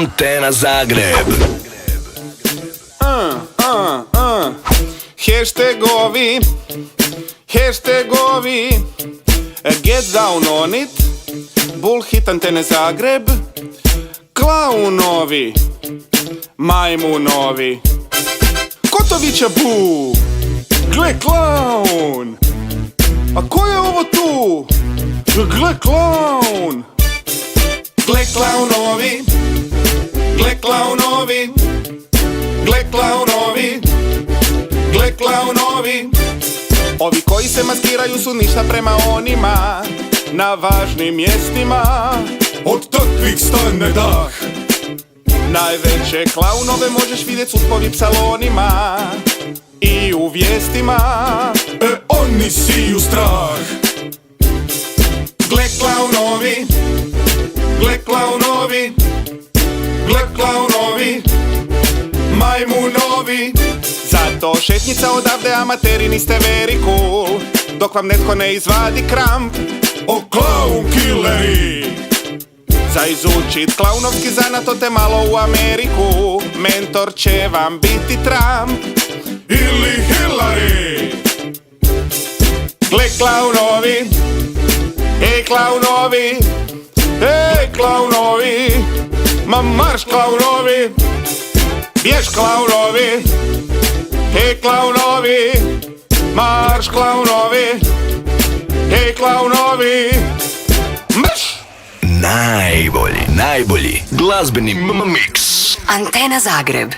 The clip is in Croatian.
Antena Zagreb. Hashtagovi, hashtagovi, get down on it. BULLHIT, Antene Zagreb. KLAUNOVI, majmunovi. Kotovića bu, gle klaun. A ko je ovo tu? Gle klaun. Gle klaunovi, gle klaunovi, gle klaunovi, gle klaunovi. Ovi koji se maskiraju su ništa prema onima na važnim mjestima. Od takvih stane dah. Najveće klaunove možeš vidjet u tvojim salonima i u vijestima. Oni siju strah. Gle klaunovi, gle klaunovi, gle klaunovi, majmunovi. Zato šetnica odavde, amateri, niste very cool, dok vam netko ne izvadi kramp. O klaun killeri. Za izučit klaunovski zanat odite malo u Ameriku. Mentor će vam biti Trump ili Hillary. Gle klaunovi, ej klaunovi, ej klaunovi, ma marš klaunovi, bjež klaunovi, ej klaunovi, marš klaunovi, ej klaunovi, marš! Najbolji glazbeni mix. Antena Zagreb.